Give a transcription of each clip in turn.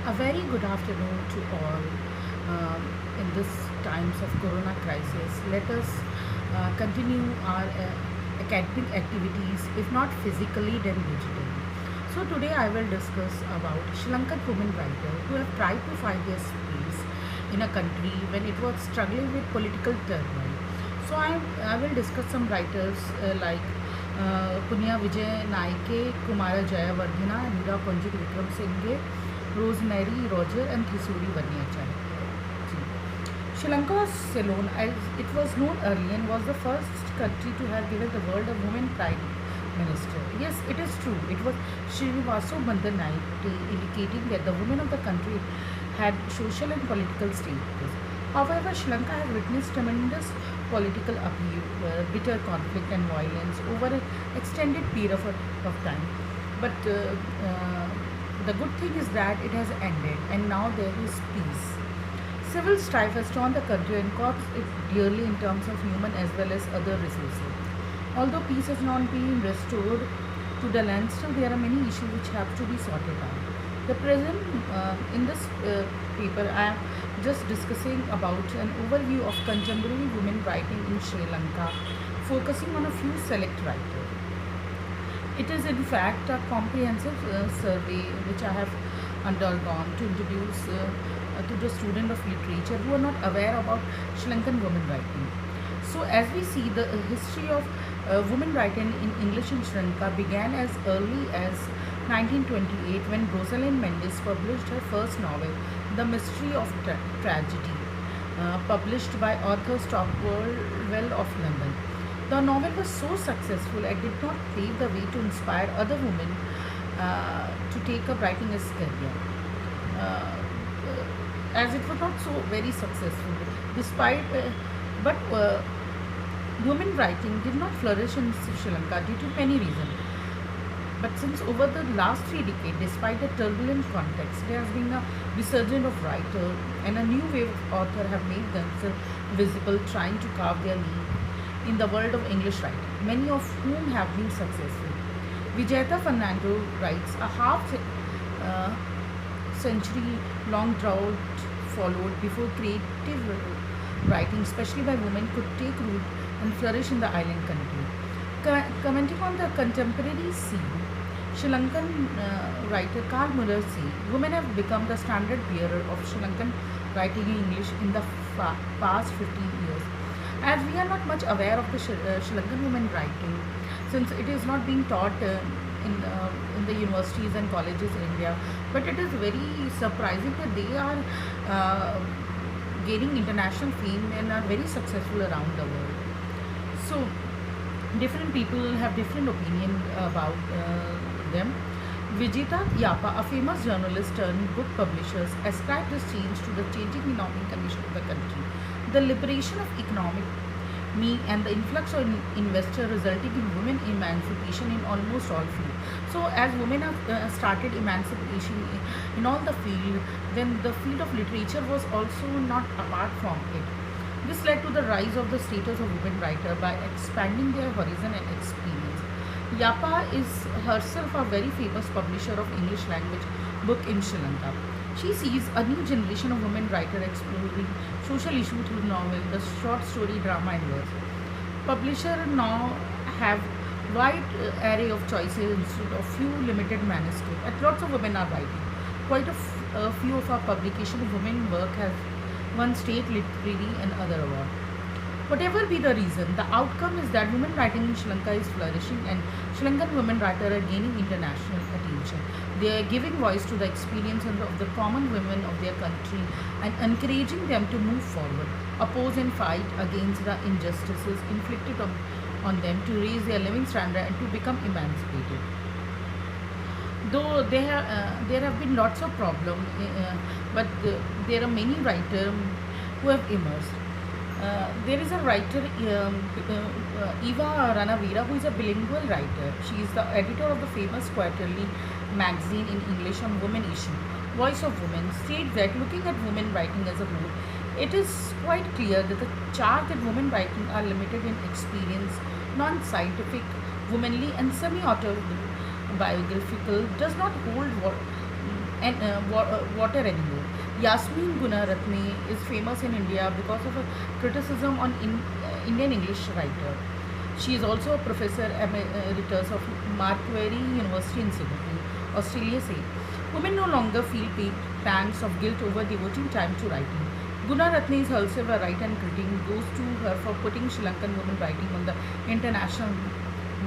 A very good afternoon to all. Um, in this times of Corona crisis, let us continue our academic activities, if not physically, then digitally. So today I will discuss about Sri Lankan women writers who have tried to find their space in a country when it was struggling with political turmoil. So I will discuss some writers Punya Vijay Naike, Kumara Jayawardena, Meera Panjit Vikram Singhe, Rosemary Roger, and Thisuri Vaniachai. Sri Lanka was Ceylon, as it was known earlier, and was the first country to have given the world a woman prime minister. Yes, it is true. It was Srinivasu Bandaranaike indicating that the women of the country had social and political status. However, Sri Lanka has witnessed tremendous political upheaval, bitter conflict and violence over an extended period of time. But the good thing is that it has ended and now there is peace. Civil strife has torn the country and cost it dearly in terms of human as well as other resources. Although peace has not been restored to the land, still there are many issues which have to be sorted out. The present in this paper, I am just discussing about an overview of contemporary women writing in Sri Lanka, focusing on a few select writers. It is in fact a comprehensive survey which I have undergone to introduce to the student of literature who are not aware about Sri Lankan women writing. So as we see, the history of women writing in English in Sri Lanka began as early as 1928 when Rosalind Mendes published her first novel, The Mystery of Tragedy, published by author Stockwell of London. The novel was so successful it did not pave the way to inspire other women to take up writing as career. Uh, as it was not so very successful, despite but women writing did not flourish in Sri Lanka due to many reasons. But since over the last 3 decades, despite the turbulent context, there has been a resurgence of writers and a new wave of authors have made themselves visible, trying to carve their name in the world of English writing, many of whom have been successful. Vijayata Fernando writes, a half uh, century long drought followed before creative writing, especially by women, could take root and flourish in the island country. Commenting on the contemporary scene, Sri Lankan writer Karl Muller says, women have become the standard bearer of Sri Lankan writing in English in the past 15 years. As we are not much aware of the Sri Lankan women writing, since it is not being taught in the universities and colleges in India, but it is very surprising that they are gaining international fame and are very successful around the world. So different people have different opinion about them. Vijita Yapa, a famous journalist turned book publisher, ascribed this change to the changing economic condition of the country, the liberation of economic me and the influx of investor resulting in women emancipation in almost all fields. So as women have started emancipation in all the field, then the field of literature was also not apart from it. This led to the rise of the status of women writer by expanding their horizon and experience. Yapa is herself a very famous publisher of English language book in Sri Lanka. She sees a new generation of women writers exploring social issues through novel, the short story, drama and verse. Publisher now have wide array of choices instead of few limited manuscripts. And lots of women are writing. Quite a few of our publication of women work has won state literary and other award. Whatever be the reason, the outcome is that women writing in Sri Lanka is flourishing and Sri Lankan women writers are gaining international attention. They are giving voice to the experiences of the common women of their country and encouraging them to move forward, oppose and fight against the injustices inflicted on them to raise their living standard and to become emancipated. Though there have been lots of problems, but there are many writers who have emerged. There is a writer, Eva Ranavira, who is a bilingual writer. She is the editor of the famous quarterly magazine in English on women issue, Voice of Women, states that looking at women writing as a whole, it is quite clear that the charge that women writing are limited in experience, non-scientific, womanly and semi-autobiographical does not hold water anymore. Yasmin Gunaratne is famous in India because of a criticism on Indian English writer. She is also a professor emeritus of Macquarie University in Sydney, Australia. Say, women no longer feel pangs of guilt over devoting time to writing. Gunaratne's Hulseva Right and Critic goes to her for putting Sri Lankan women writing on the international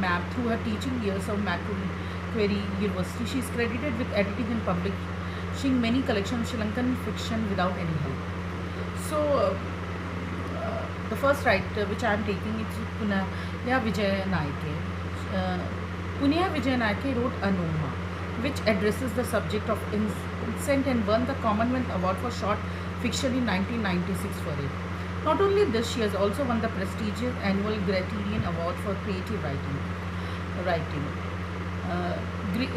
map through her teaching years of Macquarie University. She is credited with editing and publishing many collections of Sri Lankan fiction without any help. So, the first writer which I am taking is Punaya Vijay Naike. Uh, Punaya Vijay Naike wrote Anoma, which addresses the subject of incest and won the Commonwealth Award for Short Fiction in 1996 for it. Not only this, she has also won the prestigious annual Criterion Award for Creative Writing. Uh,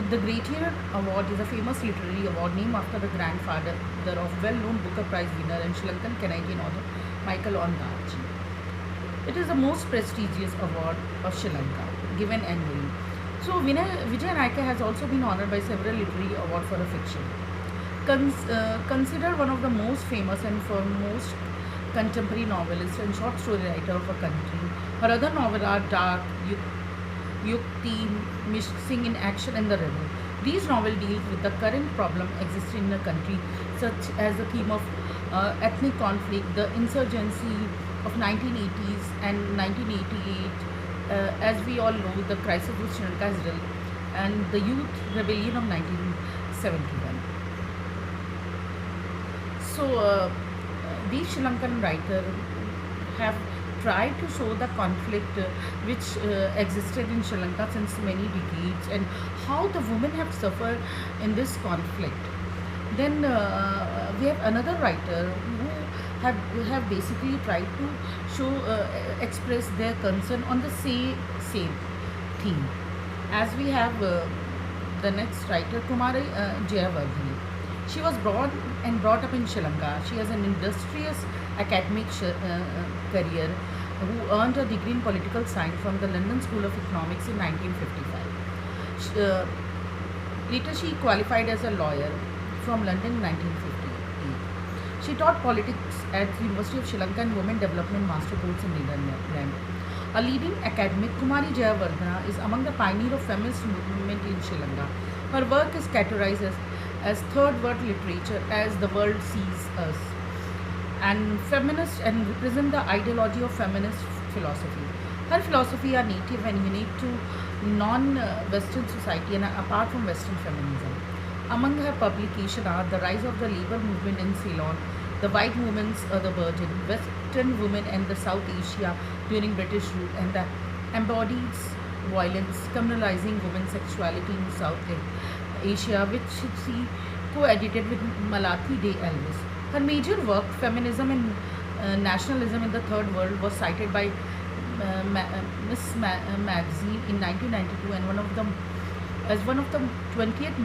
the Criterion Award is a famous literary award named after the grandfather of well-known Booker Prize winner and Sri Lankan Canadian author Michael Ondarji. It is the most prestigious award of Sri Lanka, given annually. So, Vijay Naika has also been honored by several literary awards for her fiction. Considered one of the most famous and foremost contemporary novelists and short story writer of a country, her other novels are Dark, Yukti, Missing in Action, and The Rebel. These novels deal with the current problem existing in the country, such as the theme of ethnic conflict, the insurgency of 1980s and 1988. As we all know, the crisis of Sri Lanka is real, and the youth rebellion of 1971. So, these Sri Lankan writers have tried to show the conflict which existed in Sri Lanka since many decades and how the women have suffered in this conflict. Then we have another writer who have basically tried to show express their concern on the same theme. As we have the next writer, Kumari Jayawardene. She was born and brought up in Sri Lanka. She has an industrious academic career who earned a degree in political science from the London School of Economics in 1955. Later, she qualified as a lawyer from London in 1958. She taught politics at the University of Sri Lanka and Women Development Master Course in Netherlands. A leading academic, Kumari Jayawardena is among the pioneers of feminist movement in Sri Lanka. Her work is categorized as third world literature as the world sees us, and feminist and represent the ideology of feminist philosophy. Her philosophy are native and unique to non-Western society and apart from Western feminism. Among her publications are The Rise of the Labour Movement in Ceylon, The White Woman's Other Burden, Western Women and the South Asia during British rule, and The Embodied Violence, Criminalizing Women's Sexuality in South Asia, which she co-edited with Malathi Day Elvis. Her major work, Feminism and Nationalism in the Third World, was cited by Magazine in 1992 and as one of the 20th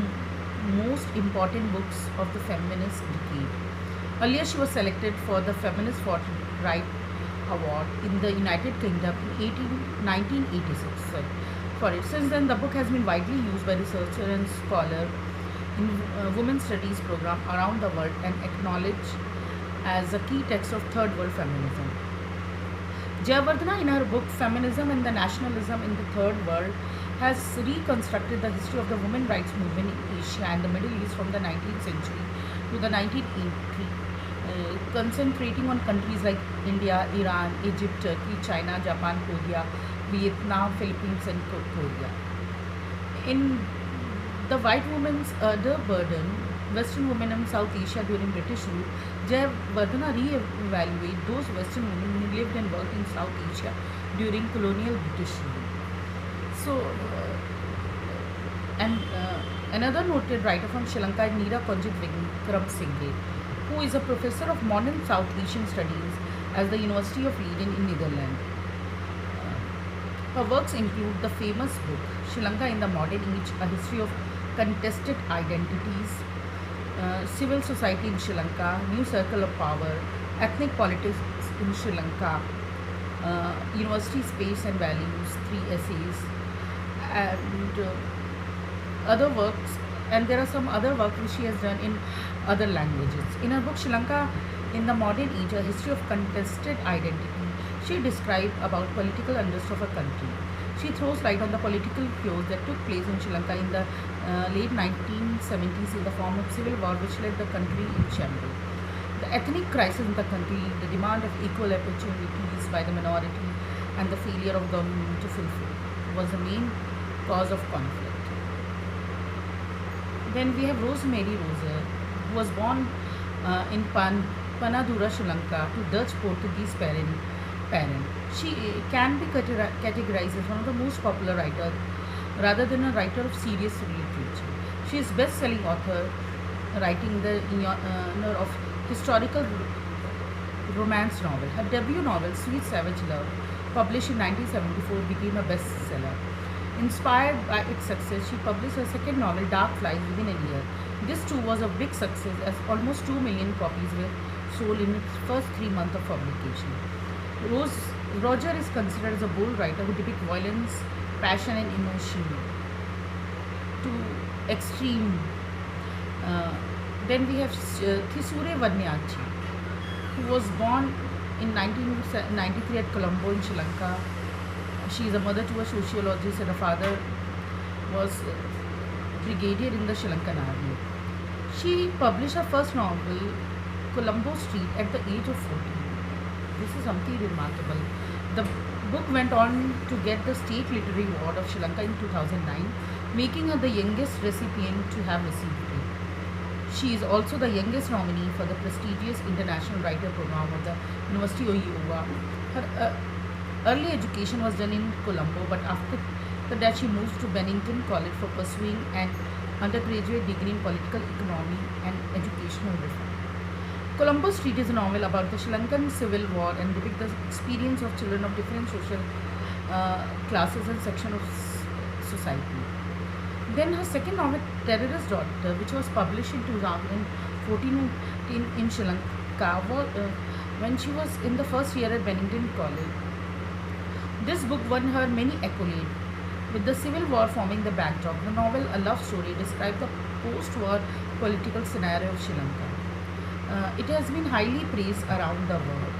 most important books of the feminist decade. Earlier, she was selected for the Feminist Forthright Award in the United Kingdom in 1986. For it. Since then, the book has been widely used by researchers and scholars in women's studies program around the world and acknowledged as a key text of third world feminism. Jayawardena, in her book Feminism and the Nationalism in the Third World, has reconstructed the history of the women's rights movement in Asia and the Middle East from the 19th century to the 1980s, concentrating on countries like India, Iran, Egypt, Turkey, China, Japan, Korea, Vietnam, Philippines, and Korea. In The White Woman's Other Burden, Western Women in South Asia during British rule, Jayawardena re-evaluate those Western women who lived and worked in South Asia during colonial British rule. So, another noted writer from Sri Lanka is Neera Konjit Wickramasinghe, who is a professor of modern South Asian studies at the University of Leiden in Netherlands. Her works include the famous book Sri Lanka in the Modern Age, A History of Contested Identities, Civil Society in Sri Lanka, New Circle of Power, Ethnic Politics in Sri Lanka, University Space and Values, 3 essays, and other works and there are some other work which she has done in other languages. In her book Sri Lanka in the Modern Age, a history of contested identity, she described about political unrest of her country. She throws light on the political chaos that took place in Sri Lanka in the late 1970s in the form of civil war which led the country in shambles. The ethnic crisis in the country, the demand of equal opportunities by the minority, and the failure of government to fulfill was the main cause of conflict. Then we have Rosemary Roser, who was born in Panadura, Sri Lanka, to Dutch Portuguese parent. She can be categorized as one of the most popular writers rather than a writer of serious literature. She is best-selling author, writing the genre of historical romance novel. Her debut novel, Sweet Savage Love, published in 1974, became a bestseller. Inspired by its success, she published her second novel, Dark Flies, within a year. This too was a big success as almost 2 million copies were sold in its first 3 months of publication. Rose, Roger is considered as a bold writer who depicts violence, passion, and emotion to extreme. Uh, then we have Thisure Vanyachi, who was born in 1993 at Colombo in Sri Lanka. She is a mother to a sociologist and her father was brigadier in the Sri Lankan army. She published her first novel, Colombo Street, at the age of 14. This is something remarkable. The book went on to get the State Literary Award of Sri Lanka in 2009, making her the youngest recipient to have received it. She is also the youngest nominee for the prestigious International Writer Program of the University of Iowa. Her early education was done in Colombo, but after that she moved to Bennington College for pursuing an undergraduate degree in political economy and educational reform. Colombo Street is a novel about the Sri Lankan Civil War and depicts the experience of children of different social classes and sections of society. Then her second novel, Terrorist Daughter, which was published in 2014 in Sri Lanka, when she was in the first year at Bennington College. This book won her many accolades. With the civil war forming the backdrop, the novel, a love story, describes the post-war political scenario of Sri Lanka. It has been highly praised around the world.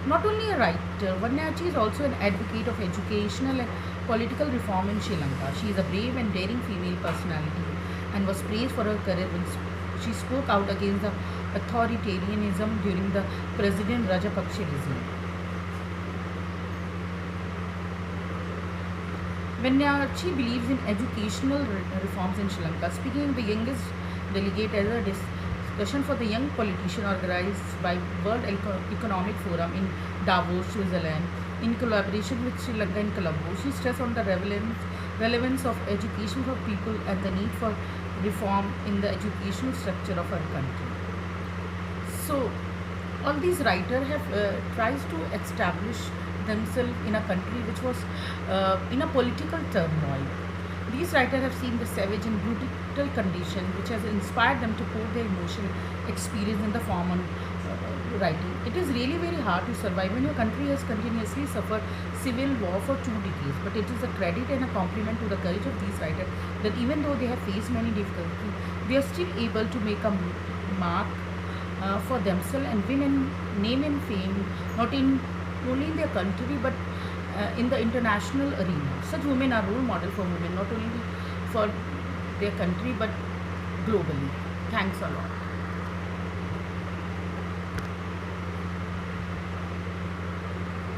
Not only a writer, Vanyachi is also an advocate of educational and political reform in Sri Lanka. She is a brave and daring female personality and was praised for her courage when she spoke out against the authoritarianism during the President Rajapaksa regime. Vanyachi believes in educational reforms in Sri Lanka, speaking in the youngest delegate as a discussion for the young politician organized by World Economic Forum in Davos, Switzerland, in collaboration with Sri Lanka in Colombo. She stressed on the relevance of education for people and the need for reform in the educational structure of our country. So, all these writers have tries to establish themselves in a country which was in a political turmoil. These writers have seen the savage and brutal condition which has inspired them to pour their emotional experience in the form of writing. It is really very hard to survive when your country has continuously suffered civil war for 2 decades. But it is a credit and a compliment to the courage of these writers that even though they have faced many difficulties, they are still able to make a mark for themselves and win a name and fame, not in only in their country but in the international arena. Such women are role model for women, not only for their country but globally. Thanks a lot.